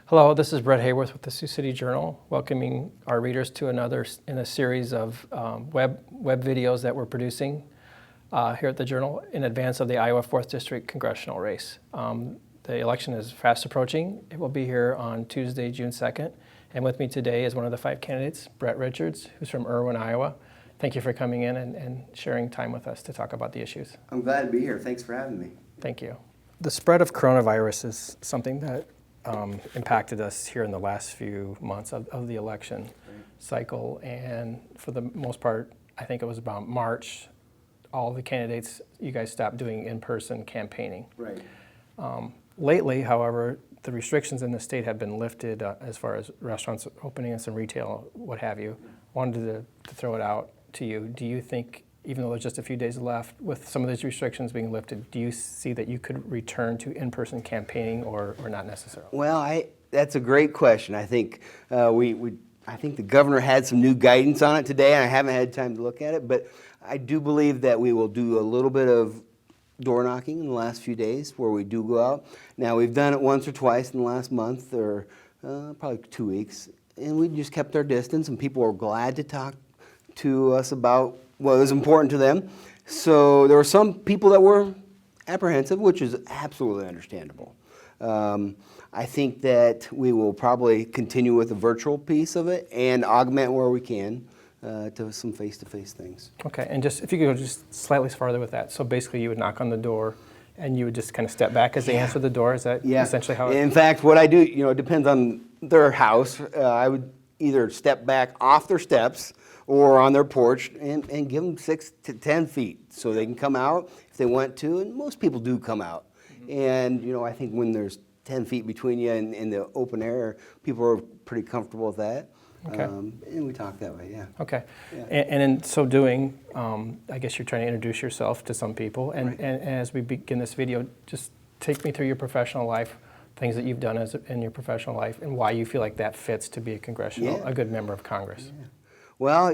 Hello, this is Bret Hayworth with the Sioux City Journal, welcoming our readers to another in a series of web videos that we're producing here at the Journal in advance of the Iowa 4th District congressional race. The election is fast approaching. It will be here on Tuesday, June 2nd. And with me today is one of the 5 candidates, Bret Richards, who's from Irwin, Iowa. Thank you for coming in and sharing time with us to talk about the issues. I'm glad to be here. Thanks for having me. Thank you. The spread of coronavirus is something that impacted us here in the last few months of the election cycle, and for the most part, I think it was about March, all the candidates, you guys stopped doing in-person campaigning. Right. Lately, however, the restrictions in the state have been lifted as far as restaurants opening and some retail, what have you. Wanted to throw it out to you. Do you think, even though there's just a few days left, with some of these restrictions being lifted, do you see that you could return to in-person campaigning or not necessarily? Well, that's a great question. I think I think the governor had some new guidance on it today, and I haven't had time to look at it, but I do believe that we will do a little bit of door knocking in the last few days where we do go out. Now, we've done it once or twice in the last month or probably 2 weeks, and we just kept our distance, and people were glad to talk to us about what was important to them. So there were some people that were apprehensive, which is absolutely understandable. I think that we will probably continue with the virtual piece of it and augment where we can to some face-to-face things. Okay, and just if you could go just slightly farther with that. So basically you would knock on the door and you would just kind of step back as they answer the door. Is that essentially how it... In fact, what I do, it depends on their house. I would either step back off their steps or on their porch and give them 6 to 10 feet so they can come out if they want to, and most people do come out. And I think when there's 10 feet between you and in the open air, people are pretty comfortable with that. Okay. And we talk that way, yeah. Okay. Yeah. And in so doing, I guess you're trying to introduce yourself to some people. And, Right. and as we begin this video, just take me through your professional life, things that you've done in your professional life, and why you feel like that fits to be a good member of Congress. Yeah. Well,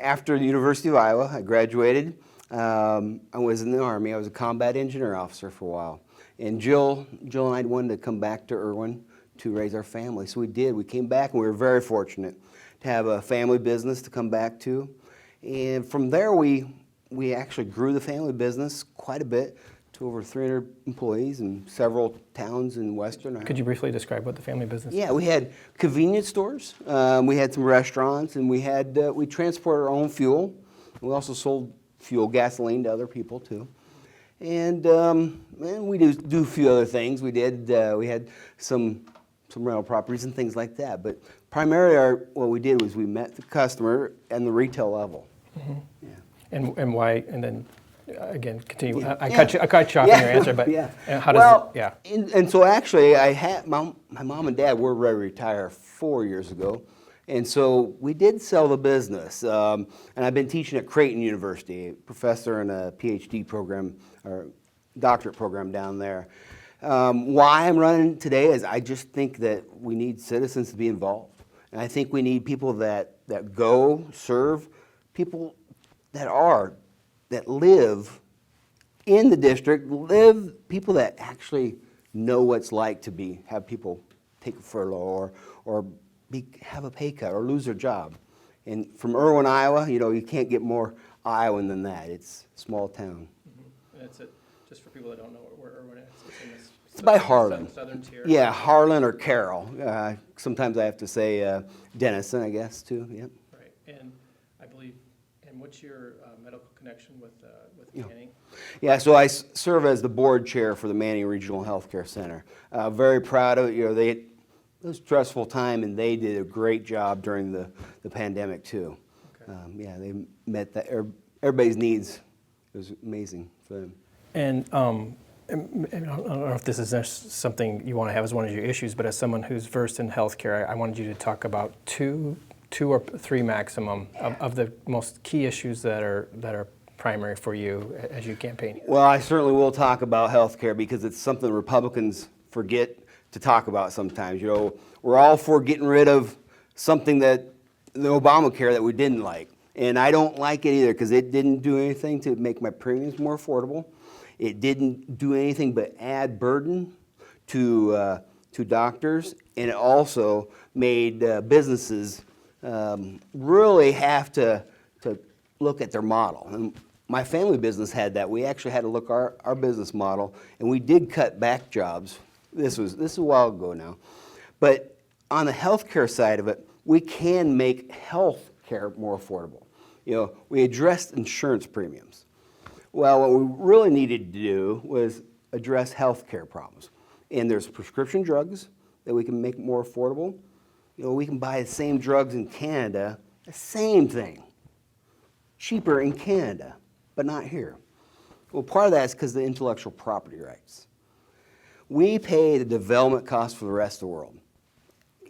after the University of Iowa, I graduated. I was in the Army. I was a combat engineer officer for a while. And Jill and I wanted to come back to Irwin to raise our family. So we did. We came back, and we were very fortunate to have a family business to come back to. And from there, we actually grew the family business quite a bit to over 300 employees in several towns in Western Iowa. Could you briefly describe what the family business is? Yeah, we had convenience stores, we had some restaurants, and we transported our own fuel. We also sold fuel, gasoline to other people too. And we do a few other things. We had some rental properties and things like that. But primarily what we did was we met the customer and the retail level. Mm-hmm. Yeah. And why, and then again, continue. Yeah. I cut you off in your answer, but how does it, yeah. And so actually, I had my mom and dad were ready to retire 4 years ago, and so we did sell the business. And I've been teaching at Creighton University, a professor in a PhD program or doctorate program down there. Why I'm running today is I just think that we need citizens to be involved, and I think we need people that go serve, people that live in the district, people that actually know what it's like to have people take a furlough or have a pay cut or lose their job. And from Irwin, Iowa, you can't get more Iowan than that. It's a small town. Mm-hmm. And it's just for people that don't know where Irwin is, it's in this it's by Harlan. Southern tier. Yeah, Harlan or Carroll. Sometimes I have to say Denison, I guess, too. Yep. Right. And I believe, and what's your medical connection with Manning? Yeah, so I serve as the board chair for the Manning Regional Healthcare Center. Very proud of it. It was a stressful time, and they did a great job during the pandemic too. Okay. They met everybody's needs. It was amazing for them. And I don't know if this is something you want to have as one of your issues, but as someone who's versed in healthcare, I wanted you to talk about two or three maximum of the most key issues that are primary for you as you campaign. Well, I certainly will talk about healthcare because it's something Republicans forget to talk about sometimes. We're all for getting rid of something that the Obamacare that we didn't like. And I don't like it either because it didn't do anything to make my premiums more affordable. It didn't do anything but add burden to to doctors, and it also made businesses really have to look at their model. And my family business had that. We actually had to look our business model, and we did cut back jobs. This is a while ago now. But on the healthcare side of it, we can make healthcare more affordable. You know, we addressed insurance premiums. Well, what we really needed to do was address healthcare problems. And there's prescription drugs that we can make more affordable. You know, we can buy the same drugs in Canada, the same thing, cheaper in Canada, but not here. Well, part of that is because of the intellectual property rights. We pay the development costs for the rest of the world.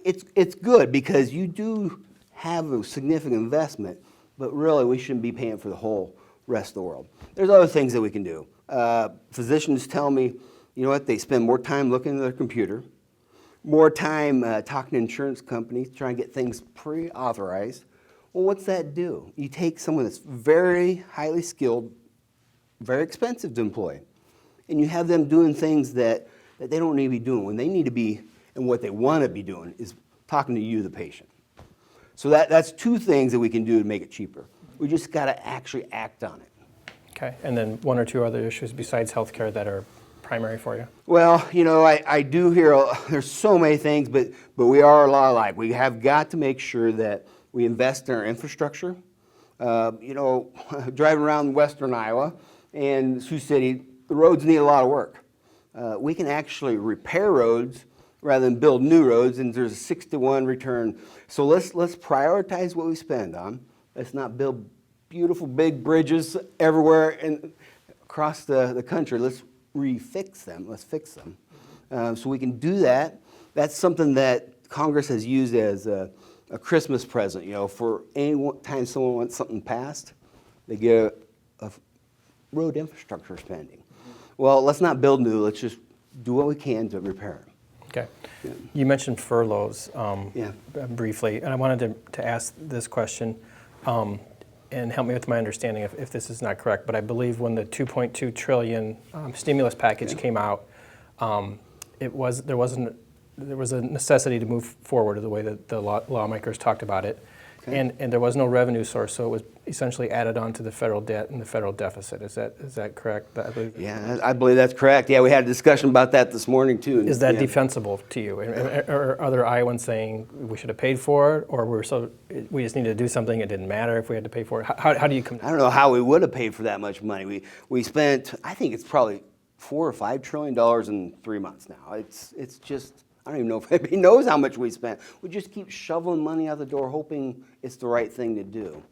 It's good because you do have a significant investment, but really we shouldn't be paying for the whole rest of the world. There's other things that we can do. Physicians tell me, you know what, they spend more time looking at their computer, more time talking to insurance companies, trying to get things pre-authorized. Well, what's that do? You take someone that's very highly skilled, very expensive to employ, and you have them doing things that they don't need to be doing. When they need to be, and what they want to be doing is talking to you, the patient. So that's two things that we can do to make it cheaper. We just got to actually act on it. Okay, and then one or two other issues besides healthcare that are primary for you? Well, you know, I do hear there's so many things, but we are a lot alike. We have got to make sure that we invest in our infrastructure. You know, driving around western Iowa and Sioux City, the roads need a lot of work. We can actually repair roads rather than build new roads, and there's a 6-to-1 return. So let's prioritize what we spend on. Let's not build beautiful big bridges everywhere and across the country. Let's refix them. Let's fix them. So we can do that. That's something that Congress has used as a Christmas present. You know, for any time someone wants something passed, they get a road infrastructure spending. Well, let's not build new. Let's just do what we can to repair them. Okay. Yeah. You mentioned furloughs briefly, and I wanted to ask this question and help me with my understanding if this is not correct, but I believe when the $2.2 trillion stimulus package came out, there was a necessity to move forward the way that the lawmakers talked about it. Okay. And there was no revenue source, so it was essentially added on to the federal debt and the federal deficit. Is that correct? Yeah, I believe that's correct. Yeah, we had a discussion about that this morning too. Is that defensible to you? Or are other Iowans saying we should have paid for it, or we just needed to do something, it didn't matter if we had to pay for it? How do you come? I don't know how we would have paid for that much money. We spent, I think it's probably $4 or $5 trillion in 3 months now. It's just, I don't even know if anybody knows how much we spent. We just keep shoveling money out the door, hoping it's the right thing to do.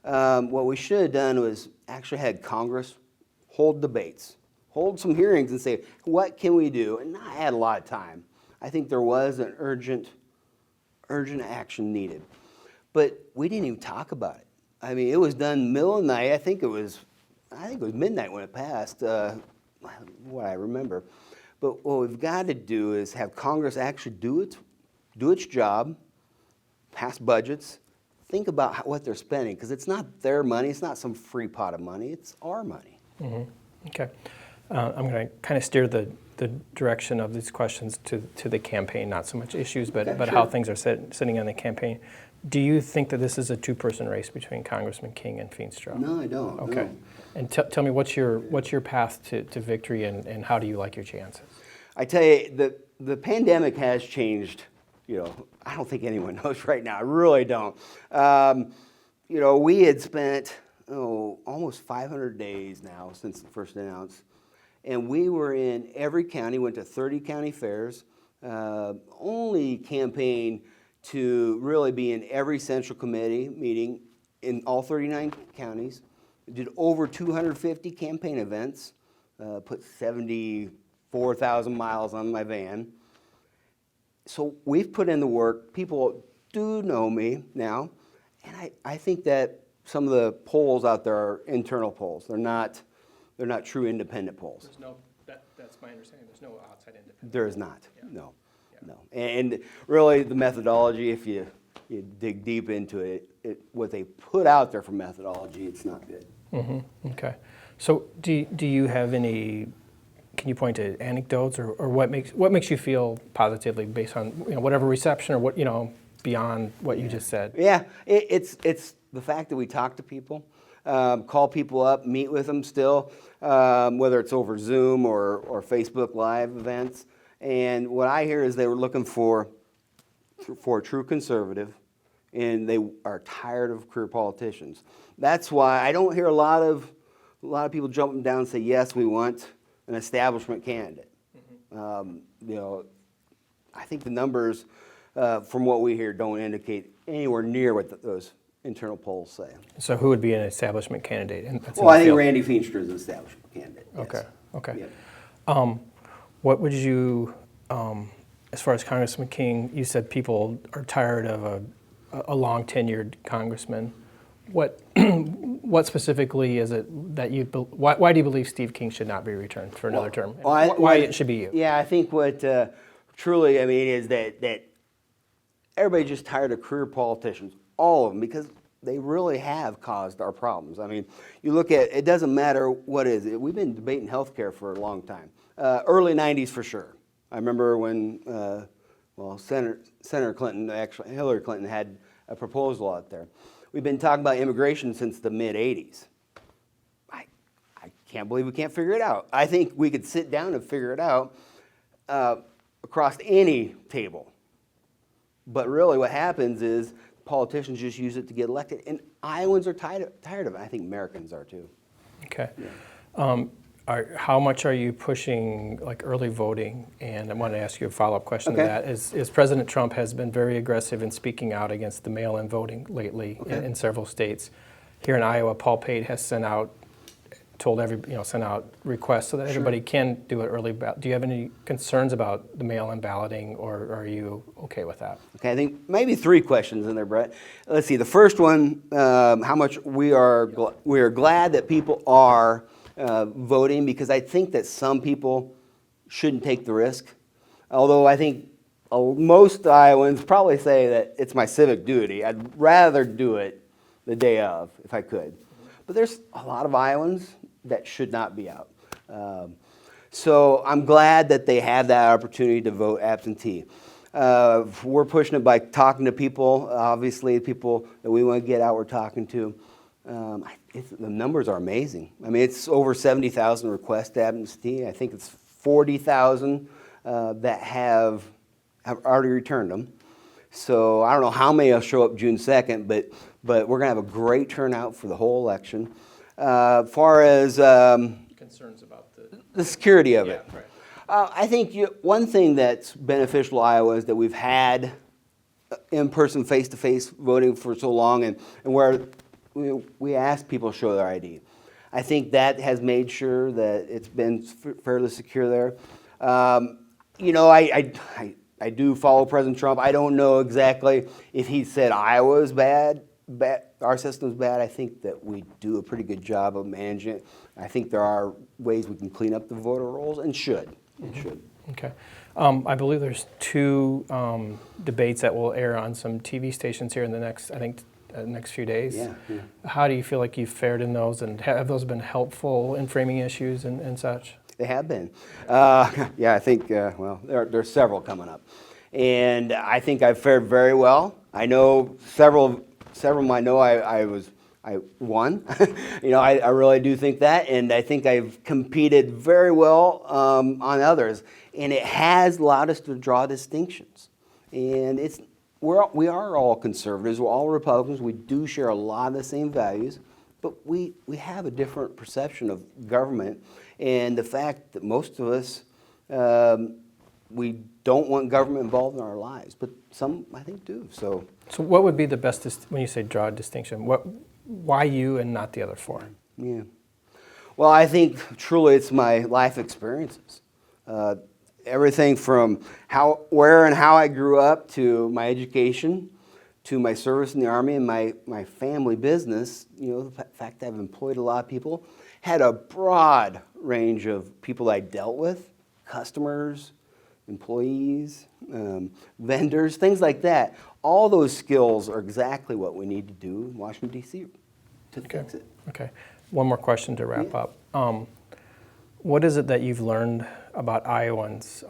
What we should have done was actually had Congress hold debates, hold some hearings and say, what can we do? And not add a lot of time. I think there was an urgent action needed. But we didn't even talk about it. I mean, it was done middle of the night. I think it was midnight when it passed, what I remember. But what we've got to do is have Congress actually do its job, pass budgets, think about what they're spending, because it's not their money, it's not some free pot of money, it's our money. Mm-hmm. Okay. I'm going to kind of steer the direction of these questions to the campaign, not so much issues, but Sure. how things are sitting on the campaign. Do you think that this is a two-person race between Congressman King and Feenstra? No, I don't. Okay. No. And tell me, what's your path to victory, and how do you like your chances? I tell you, the pandemic has changed. You know, I don't think anyone knows right now. I really don't. You know, we had spent almost 500 days now since the first announced, and we were in every county. Went to 30 county fairs. Only campaigned to really be in every central committee meeting in all 39 counties. Did over 250 campaign events. Put 74,000 miles on my van. So we've put in the work. People do know me now, and I think that some of the polls out there are internal polls. They're not true independent polls. That's my understanding. There's no outside independent. There is not. Yeah. No. And really, the methodology, if you dig deep into it, what they put out there for methodology, it's not good. Mm-hmm. Okay. So do you have any can you point to anecdotes or what makes you feel positively based on whatever reception or what beyond what you just said? Yeah, it's the fact that we talk to people, call people up, meet with them still, whether it's over Zoom or Facebook Live events. And what I hear is they were looking for a true conservative, and they are tired of career politicians. That's why I don't hear a lot of people jumping down and say, yes, we want an establishment candidate. I think the numbers, from what we hear, don't indicate anywhere near what those internal polls say. So who would be an establishment candidate? Well, I think Randy Feenstra is an establishment candidate. Yes. Okay. Yep. What would you, as far as Congressman King, you said people are tired of a long-tenured congressman. What specifically is it that why do you believe Steve King should not be returned for another term? Why it should be you? Yeah, I think what truly, is that everybody's just tired of career politicians, all of them, because they really have caused our problems. You look at, it doesn't matter what it is. We've been debating healthcare for a long time. Early 90s for sure. I remember when, Senator Clinton, actually Hillary Clinton, had a proposal out there. We've been talking about immigration since the mid-'80s. I can't believe we can't figure it out. I think we could sit down and figure it out across any table. But really what happens is politicians just use it to get elected. And Iowans are tired of it. I think Americans are too. Okay. Yeah. How much are you pushing early voting? And I want to ask you a follow-up question to that. Is President Trump has been very aggressive in speaking out against the mail-in voting lately in several states. Here in Iowa, Paul Pate has sent out requests so that everybody can do it early. Do you have any concerns about the mail-in balloting, or are you okay with that? Okay, I think maybe 3 questions in there, Brett. Let's see. The first one, how much we are glad that people are voting, because I think that some people shouldn't take the risk. Although I think most Iowans probably say that it's my civic duty. I'd rather do it the day of if I could. But there's a lot of Iowans that should not be out. So I'm glad that they have that opportunity to vote absentee. We're pushing it by talking to people, obviously people that we want to get out we're talking to. The numbers are amazing. It's over 70,000 requests absentee. I think it's 40,000 that have already returned them. So I don't know how many will show up June 2nd, but we're going to have a great turnout for the whole election. Far as concerns about the security of it. Right. I think one thing that's beneficial to Iowa is that we've had in-person, face-to-face voting for so long, and where we ask people to show their ID. I think that has made sure that it's been fairly secure there. I do follow President Trump. I don't know exactly if he said Iowa is bad, our system's bad. I think that we do a pretty good job of managing it. I think there are ways we can clean up the voter rolls, and should. Okay. I believe there's 2 debates that will air on some TV stations here in the next few days. Yeah. How do you feel like you've fared in those, and have those been helpful in framing issues and such? They have been. I think, there's several coming up. And I think I've fared very well. I know several of them I know I won. I really do think that. And I think I've competed very well on others. And it has allowed us to draw distinctions. And we are all conservatives. We're all Republicans. We do share a lot of the same values. But we have a different perception of government. And the fact that most of us, we don't want government involved in our lives, but some, I think, do. So what would be the best, when you say draw a distinction, why you and not the other 4? Yeah. Well, I think truly it's my life experiences. Everything from where and how I grew up, to my education, to my service in the Army, and my family business. The fact that I've employed a lot of people, had a broad range of people I dealt with, customers, employees, vendors, things like that. All those skills are exactly what we need to do in Washington, D.C. to fix it. Okay. One more question to wrap up. What is it that you've learned about Iowans?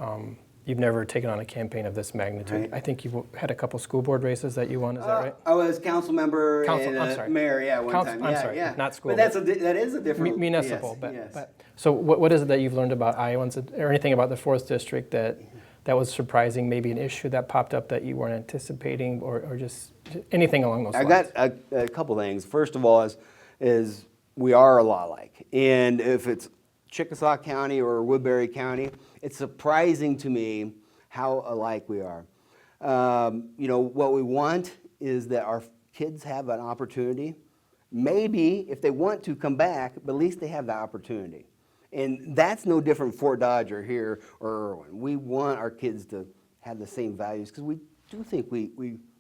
You've never taken on a campaign of this magnitude. Right. I think you've had a couple school board races that you won. Is that right? I was council member and I'm sorry. mayor, yeah, one time. I'm Yeah, sorry, yeah. not school. But that is a different Municipal. Yes, yes. But so what is it that you've learned about Iowans, or anything about the 4th District that was surprising? Maybe an issue that popped up that you weren't anticipating, or just anything along those lines? I got a couple things. First of all, is we are a lot alike, and if it's Chickasaw County or Woodbury County, it's surprising to me how alike we are. What we want is that our kids have an opportunity. Maybe if they want to come back, but at least they have the opportunity. And that's no different Fort Dodge or here or Irwin. We want our kids to have the same values because we do think we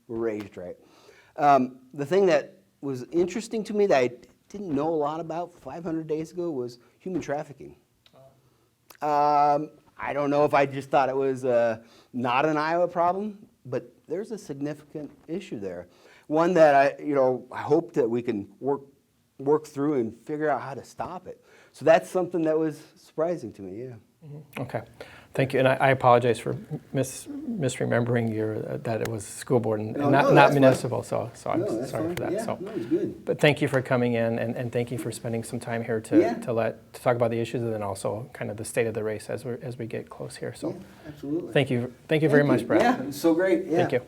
were raised right. The thing that was interesting to me that I didn't know a lot about 500 days ago was human trafficking. I don't know if I just thought it was not an Iowa problem, but there's a significant issue there. One that I hope that we can work through and figure out how to stop it. So that's something that was surprising to me, yeah. Mm-hmm. Okay, thank you. And I apologize for misremembering that it was school board and not municipal, so I'm sorry for that. Yeah, so, no, it's good. But thank you for coming in, and thank you for spending some time here to talk about the issues, and then also kind of the state of the race as we get close here. So Yeah, absolutely. thank you very much, Brett. Yeah, it's so great. Yeah. Thank you.